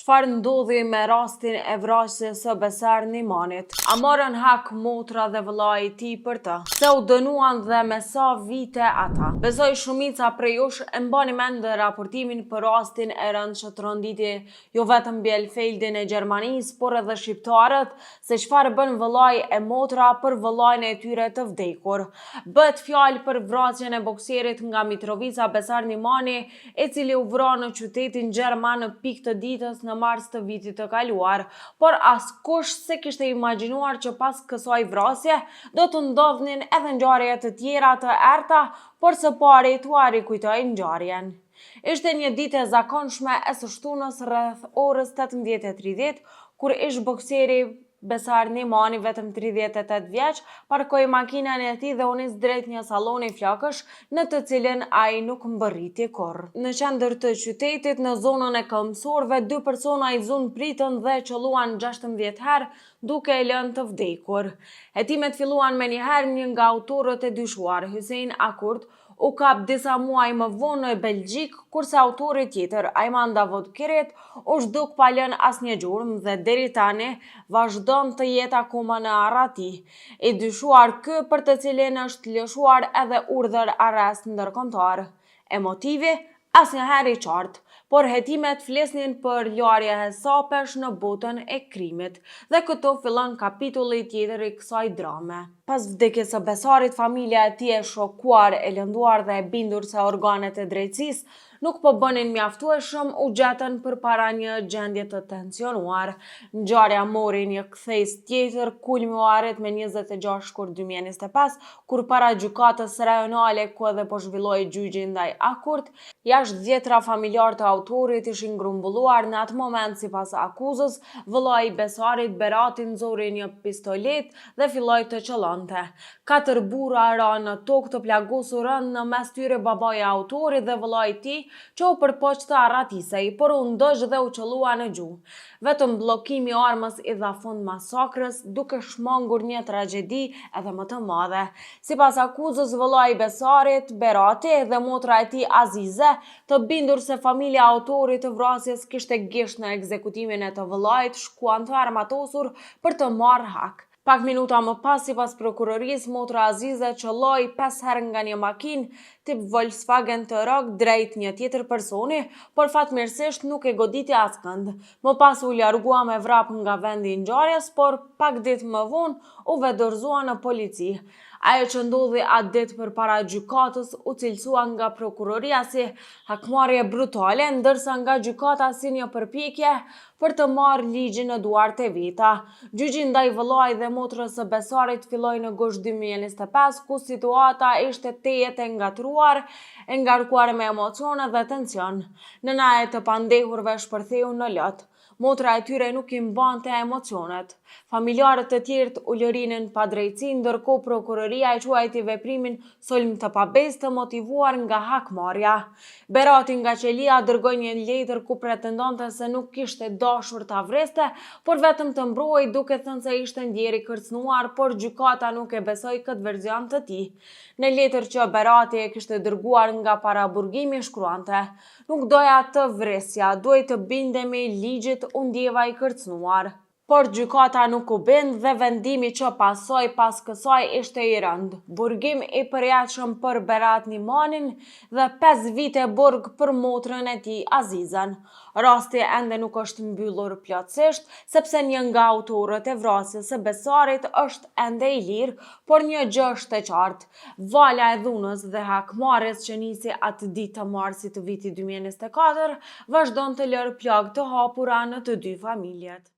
Çfarë ndodhi me rastin e vrasjes së Besar Nimanit? A morën hak motra dhe vëllai i tij për të? Se u dënuan dhe me sa vite ata? Besoj shumica prej jush e mbani mend raportimin për rastin e rënd që tronditi jo vetëm Bielefeldin e Gjermanisë, por edhe shqiptarët, se çfarë bën vëllai e motra për vëllain e tyre të vdekur. Bëhet fjalë për vrasjen e bokserit nga Mitrovica Besar Nimani, i cili u vra në qytetin gjerman në pikë të ditës në mars të vitit të kaluar, por askush se kishte imagjinuar që pas kësaj vrasje do të ndodhnin edhe ngjarje të tjera të errta, por së pari t'ua rikujtoj ngjarjen. Ishte një ditë e zakonshme e së shtunës rreth orës 18:30, kur ish bokseri Besar Nimani, vetëm 38 vjeç, parkoi makinën e tij dhe u nis drejt një salloni flakësh në të cilën ai nuk mbërriti kurrë. Në qendër të qytetit, në zonën e këmbësorëve, dy persona i zun pritën dhe qelluan 16 herë duke e lënë të vdekur. Hetimet filluan menjëherë një nga autorët e dyshuar, Hyssein Akurt, u kap disa muaj më vonë në Belgjik, kurse autori tjetër, Ayman Davud Kiret, u zhduk pa lënë asnjë gjurmë dhe deri tani vazhdon të jetë akoma në arrati. I dyshuar ky, për të cilin është lëshuar edhe urdhër arrest ndërkombëtar. E motivi asnjëherë i qartë, por hetimet flisnin për larje hesapesh në botën e krimit, dhe këtu fillon kapitulli tjetër i kësaj drame. Pas vdekjes së Besarit, familja e tij e shokuar, e lënduar dhe e bindur se organet e drejtësisë nuk po bënin mjaftueshëm, u gjetën përpara një gjendje të tensionuar. Ngjarja mori një kthejs tjetër, kulmi u arrit me 26 shkurt 2025, kur para gjykatës rajonale, ku edhe po zhvilloi gjyqi ndaj Akurt, jashtë 10 familjar të autorit ishin grumbulluar. Në atë moment, sipas akuzës, vëllai i Besarit, Berati, nxori një pistolet dhe filloi të qëllonte. 4 burra ranë në tokë të plagosur rënd, në mes tyre babai i autorit dhe vëllai i tij, që u përpoq të arratisej, por u ndoq dhe u qëllua në gjuhë. Vetëm bllokimi i armës i dha fund masakrës, duke shmangur një tragjedi edhe më të madhe. Sipas akuzës, vëllai i Besarit, Berati, dhe motra e tij Azize, të bindur se familja e autorit të vrasjes kishte gisht në ekzekutimin e të vëllait, shkuan të armatosur për të marrë hak. Pak minuta më pas, sipas prokurorisë, motra Azize qëlloi 5 herë nga një makinë tip Volkswagen të rog drejt një tjetër personi, por fatmirësisht nuk e goditi askënd. Më pas u largua me vrap nga vendi i ngjarjes, por pak ditë më vonë u vedorzua në polici. Ajo që ndodhi atë ditë përpara gjykatës u cilësua nga prokuroria si hakmarrje brutale, ndërsa nga gjykata si një përpjekje për të marrë ligjin në duart e veta. Gjyqi ndaj vëllait dhe motrës së Besarit filloi në gusht 2025, ku situata ishte tejet e ngatruar, e ngarkuar me emocione dhe tension. Nëna e të pandehurve shpërtheu në lot. Motra e tyre nuk i mbante emocionet. Familjarët e tjerë u lërinin pa drejtësi, ndërkohë prokuroria e quajti veprimin sulm të pabesë të motivuar nga hakmarrja. Berati nga qelia dërgoi një letër ku pretendonte se nuk kishte dashur ta vreste, por vetëm të mbrojë, duke thënë se ishte ndjer i kërcënuar, por gjykata nuk e besoi këtë verzion të tij. Në letër që Berati e kishte dërguar nga paraburgimi shkruante: "Nuk doja të vresja, duhej të bindemi ligjit, u ndjeva i kërcënuar." Por gjykata nuk u bind dhe vendimi që pasoi pas kësaj ishte i rënd. Burgim i përjashëm për Berat Nimanin dhe 5 vite burg për motrën e tij Azizen. Rasti ende nuk është mbyllur plotësisht, sepse një nga autorët e vrasjes së Besarit është ende i lirë, por një gjë është e qartë: vala e dhunës dhe hakmarrjes që nisi atë ditë të marsit të vitit 2024 vazhdon të lërë plagë të hapura në të dy familjet.